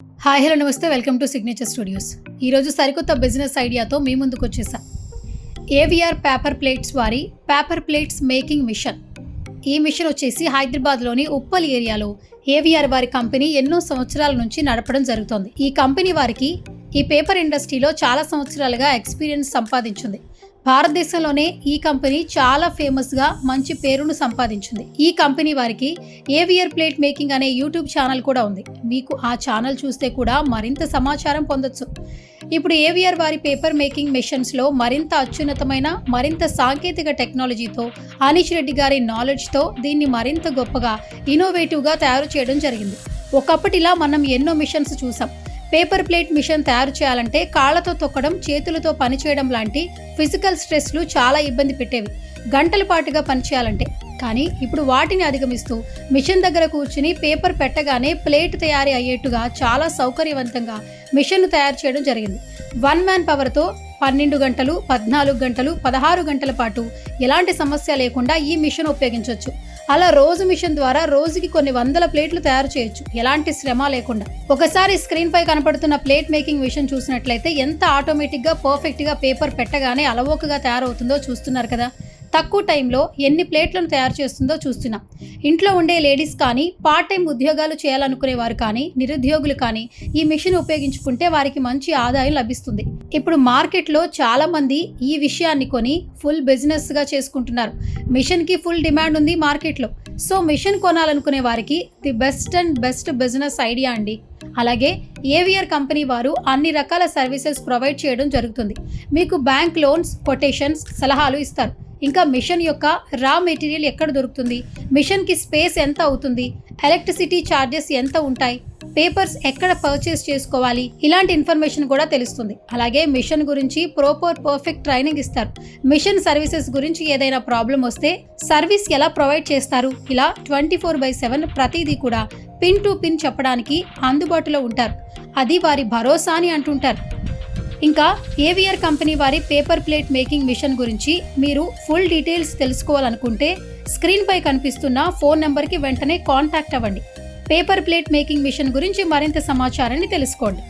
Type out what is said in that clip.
Hi hello నమస్తే, welcome to signature studios. ఈరోజు సరికొత్త బిజినెస్ ఐడియాతో మీ ముందుకు వచ్చేసా. ఏవిఆర్ పేపర్ ప్లేట్స్ వారి పేపర్ ప్లేట్స్ మేకింగ్ మిషన్. ఈ మిషన్ వచ్చేసి హైదరాబాద్లోని ఉప్పల్ ఏరియాలో ఏవిఆర్ వారి కంపెనీ ఎన్నో సంవత్సరాల నుంచి నడపడం జరుగుతోంది. ఈ కంపెనీ వారికి ఈ పేపర్ ఇండస్ట్రీలో చాలా సంవత్సరాలుగా ఎక్స్పీరియన్స్ సంపాదించింది. భారతదేశంలోనే ఈ కంపెనీ చాలా ఫేమస్గా మంచి పేరును సంపాదించింది. ఈ కంపెనీ వారికి ఏవిఆర్ ప్లేట్ మేకింగ్ అనే యూట్యూబ్ ఛానల్ కూడా ఉంది. మీకు ఆ ఛానల్ చూస్తే కూడా మరింత సమాచారం పొందొచ్చు. ఇప్పుడు ఏవిఆర్ వారి పేపర్ మేకింగ్ మెషిన్స్లో మరింత అత్యున్నతమైన మరింత సాంకేతిక టెక్నాలజీతో అనీష్ రెడ్డి గారి నాలెడ్జ్తో దీన్ని మరింత గొప్పగా ఇన్నోవేటివ్గా తయారు చేయడం జరిగింది. ఒకప్పటిలా మనం ఎన్నో మిషన్స్ చూసాం. పేపర్ ప్లేట్ మిషన్ తయారు చేయాలంటే కాళ్లతో తొక్కడం, చేతులతో పనిచేయడం లాంటి ఫిజికల్ స్ట్రెస్లు చాలా ఇబ్బంది పెట్టేవి, గంటల పాటుగా పనిచేయాలంటే. కానీ ఇప్పుడు వాటిని అధిగమిస్తూ మిషన్ దగ్గర కూర్చుని పేపర్ పెట్టగానే ప్లేట్ తయారీ అయ్యేట్టుగా చాలా సౌకర్యవంతంగా మిషన్ను తయారు చేయడం జరిగింది. 1 మ్యాన్ పవర్తో 12 గంటలు, 14 గంటలు, 16 గంటల పాటు ఎలాంటి సమస్య లేకుండా ఈ మిషన్ ఉపయోగించవచ్చు. అలా రోజు మిషన్ ద్వారా రోజుకి కొన్ని వందల ప్లేట్లు తయారు చేయొచ్చు, ఎలాంటి శ్రమ లేకుండా. ఒకసారి స్క్రీన్ పై కనపడుతున్న ప్లేట్ మేకింగ్ మిషన్ చూసినట్లయితే ఎంత ఆటోమేటిక్గా పర్ఫెక్ట్గా పేపర్ పెట్టగానే అలవోకగా తయారవుతుందో చూస్తున్నారు కదా. తక్కువ టైంలో ఎన్ని ప్లేట్లను తయారు చేస్తుందో చూస్తున్నాం. ఇంట్లో ఉండే లేడీస్ కానీ, పార్ట్ టైం ఉద్యోగాలు చేయాలనుకునే వారు కానీ, నిరుద్యోగులు కానీ ఈ మిషన్ ఉపయోగించుకుంటే వారికి మంచి ఆదాయం లభిస్తుంది. ఇప్పుడు మార్కెట్లో చాలా మంది ఈ విషయాన్ని కొని ఫుల్ బిజినెస్గా చేసుకుంటున్నారు. మిషన్కి ఫుల్ డిమాండ్ ఉంది మార్కెట్లో. సో మిషన్ కొనాలనుకునే వారికి ది బెస్ట్ బిజినెస్ ఐడియా అండి. అలాగే ఏవిఆర్ కంపెనీ వారు అన్ని రకాల సర్వీసెస్ ప్రొవైడ్ చేయడం జరుగుతుంది. మీకు బ్యాంక్ లోన్స్, కొటేషన్స్, సలహాలు ఇస్తారు. ఇంకా మిషన్ యొక్క రా మెటీరియల్ ఎక్కడ దొరుకుతుంది, మిషన్కి స్పేస్ ఎంత అవుతుంది, ఎలక్ట్రిసిటీ ఛార్జెస్ ఎంత ఉంటాయి, పేపర్స్ ఎక్కడ పర్చేస్ చేసుకోవాలి, ఇలాంటి ఇన్ఫర్మేషన్ కూడా తెలుస్తుంది. అలాగే మిషన్ గురించి పర్ఫెక్ట్ ట్రైనింగ్ ఇస్తారు. మిషన్ సర్వీసెస్ గురించి ఏదైనా ప్రాబ్లం వస్తే సర్వీస్ ఎలా ప్రొవైడ్ చేస్తారు, ఇలా 24/7 ప్రతిదీ కూడా పిన్ టు పిన్ చెప్పడానికి అందుబాటులో ఉంటారు. అది వారి భరోసా అని అంటుంటారు. ఇంకా ఏవిఆర్ కంపెనీ వారి పేపర్ ప్లేట్ మేకింగ్ మిషన్ గురించి మీరు ఫుల్ డీటెయిల్స్ తెలుసుకోవాలనుకుంటే స్క్రీన్ పై కనిపిస్తున్న ఫోన్ నెంబర్కి వెంటనే కాంటాక్ట్ అవ్వండి. పేపర్ ప్లేట్ మేకింగ్ మిషన్ గురించి మరింత సమాచారాన్ని తెలుసుకోండి.